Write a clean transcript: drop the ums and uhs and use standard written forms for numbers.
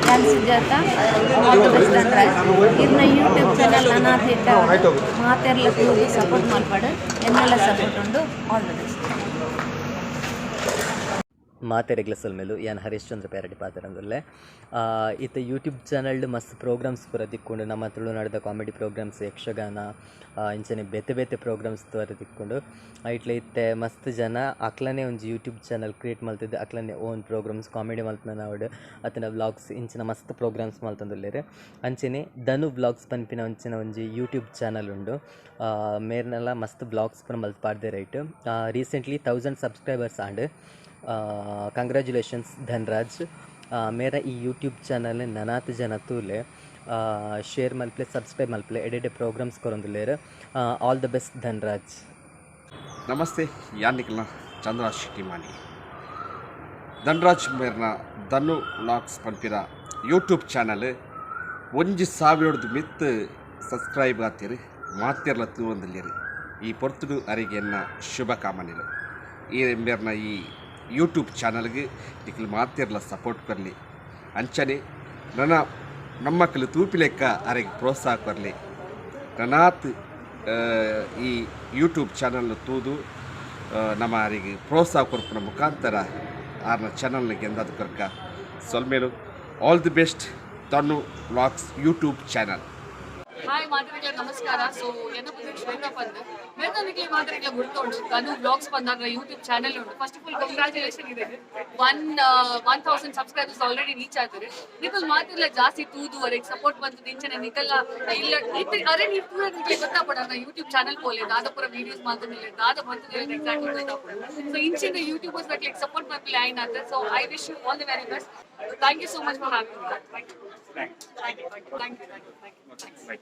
ಯಾನ್ Sujata all the best ಅಂದ್ರೆ ಇರ್ನ ಯೂಟ್ಯೂಬ್ ಚಾನಲ್ ಅನಾಥ ಇಟ್ಟ ಮಾತೆರ್ಲ ತೂದು ಸಪೋರ್ಟ್ ಮಾಡ್ಪಾಡು ಎನ್ನೆಲ್ಲ ಸಪೋರ್ಟ್ ಉಂಡು ಆಲ್ ದ ಬೆಸ್ಟ್. ಮಾತೆರೆಗ್ಲ ಸೊಲ್ಮೆಲು ಯಾನ್ ಹರಿಶ್ಚಂದ್ರ ಪ್ಯಾರಡಿ ಪಾತೆರಂದುಲ್ಲೆ ಇತ್ತ ಯೂಟ್ಯೂಬ್ ಚಾನಲ್ಡ್ ಮಸ್ತ್ ಪ್ರೋಗ್ರಾಮ್ಸ್ ಪೂರ ತಿಕ್ಕೊಂಡು ನಮ್ಮ ತುಳು ನಡೆದ ಕಾಮಿಡಿ ಪ್ರೋಗ್ರಾಮ್ಸ್ ಯಕ್ಷಗಾನ ಇಂಚನೆ ಬೇತೆ ಬೇತೆ ಪ್ರೋಗ್ರಾಮ್ಸ್ ತೋರ ತಿಕ್ಕೊಂಡು ಇಟ್ಲ ಇತ್ತೆ ಮಸ್ತ್ ಜನ ಅಕ್ಲನೇ ಒಂಜಿ ಯೂಟ್ಯೂಬ್ ಚಾನಲ್ ಕ್ರಿಯೇಟ್ ಮಲ್ತಿದ್ದು ಅಕ್ಲನೇ ಓನ್ ಪ್ರೋಗ್ರಾಮ್ಸ್ ಕಾಮಿಡಿ ಮಲ್ಪನ ಅವಡು ಅತನ ವ್ಲಾಗ್ಸ್ ಇಂಚಿನ ಮಸ್ತ್ ಪ್ರೋಗ್ರಾಮ್ಸ್ ಮಲ್ತಂದುಲ್ಲೇರು. ಅಂಚನೆ ಧನು ವ್ಲಾಗ್ಸ್ ಪನ್ಪಿನ ಒಂಚಿನ ಒಂಜಿ ಯೂಟ್ಯೂಬ್ ಚಾನಲ್ ಉಂಡು. ಮೇರ್ನೆಲ್ಲ ಮಸ್ತ್ ವ್ಲಾಗ್ಸ್ ಪೂರ ಮಲ್ಪಾಡ್ದೆ right. Recently 1000 subscribers and congratulations Dhanraj. ಮೇರ ಈ ಯೂಟ್ಯೂಬ್ ಚಾನಲ್ ನನಾತ್ ಜನ ತೂಲೆ ಶೇರ್ ಮಲ್ಪಲೆ ಸಬ್ಸ್ಕ್ರೈಬ್ ಮಲ್ಪಲೆ ಎಡೆಡೆ ಪ್ರೋಗ್ರಾಮ್ಸ್ ಕೊರೊಂದುಲ್ಲೇರು. All the best Dhanraj. ನಮಸ್ತೆ ಯಾನಿಕ್ಲ ಚಂದ್ರಾಜ್ ಟಿಮಾನಿ ಧನ್ರಾಜ್ ಮೇರ್ನ ಧನು ವ್ಲಾಗ್ಸ್ ಪನ್ಪಿರ ಯೂಟ್ಯೂಬ್ ಚಾನಲ್ 1,000 ಮಿತ್ ಸಬ್ಸ್ಕ್ರೈಬ್ ಆತಿರು ಮಾತೆರ್ಲ ತೂವೊಂದುಲ್ಲೇರು. ಈ ಪೊರ್ತುಡು ಅರಿಗೆ ಎನ್ನ ಶುಭ ಕಾಮನೆಲು. ಈ ಮೇರ್ನ ಈ ಯೂಟ್ಯೂಬ್ ಚಾನಲ್ಗೆ ನಿಖಿಲ್ ಮಾತೆರ್ಲ ಸಪೋರ್ಟ್ ಕೊರಲಿ ಅಂಚನೆ ನಮ್ಮಕ್ಕಳು ತೂಪಿಲೆಕ್ಕ ಅರೆಗೆ ಪ್ರೋತ್ಸಾಹ ಕೊರಲಿ. ನನಾತ್ ಈ ಯೂಟ್ಯೂಬ್ ಚಾನಲ್ ತೂದು ನಮ್ಮ ಅರಿಗೆ ಪ್ರೋತ್ಸಾಹ ಕೊರ್ಪುನ ಮುಖಾಂತರ ಆರ್ನ ಚಾನಲ್ನಿಗೆ ಎಂದಾದ ಕೊರ್ಕ ಸೊಲ್ಮೇಲು all the best Dhanu vlogs YouTube channel. Hi ಮಾತರಿಗೆ ನಮಸ್ಕಾರ. ಸೊ ಎನ್ನ ಪುತ್ರ ಶ್ವೇತಾ ಪಂದ್ ಮೇರ್ನನಿಗೆ ಮಾತರಿಗೆ ಗುರ್ತೋಡು ಧನು ವ್ಲಾಗ್ಸ್ ಪಂದಾಗ ಯೂಟ್ಯೂಬ್ ಚಾನೆಲ್ ಉಂಟು. ಫಸ್ಟ್ ಆಫ್ ಆಲ್ ಕಂಗ್ರಾಚುಲೇಷನ್ ಇದೆ 1000 ಸಬ್ಸ್ಕ್ರೈಬರ್ಸ್ ಆಲ್ರೆಡಿ ರೀಚ್ ಆಗ್ತಾರೆ. ನಿಖಲ್ ಮಾತಿರ್ಲ ಜಾಸ್ತಿ ತೂದುವರೆಗೆ ಸಪೋರ್ಟ್ ಬಂತು ಇಂಚನೆ ನಿಖಲ್ಲ ಇಲ್ಲ ಅರೆ ನೀವು ಪೂರ ನಿಖಲೆ ಗೊತ್ತಾಪಡ ಯೂಟ್ಯೂಬ್ ಚಾನಲ್ ಪೋಲೆ ದಾದ ಪೂರ ವಿಡಿಯೋಸ್ ಮಾಡ್ತಿಲ್ಲ ದಾದ ಬಂತಿಲ್ಲ ಎಕ್ಸಾಕ್ಟ್ಲಿ ಗೊತ್ತಾಪಡ. ಸೊ ಇಂಚಿನ ಯೂಟ್ಯೂಬರ್ಸ್ ಬಗ್ಗೆ ಸಪೋರ್ಟ್ ಮಾಡ್ತಿಲ್ಲ ಐನ್ ಆದ್ರೆ. So I wish you all the very best. Thank you so much for having me. Thank you.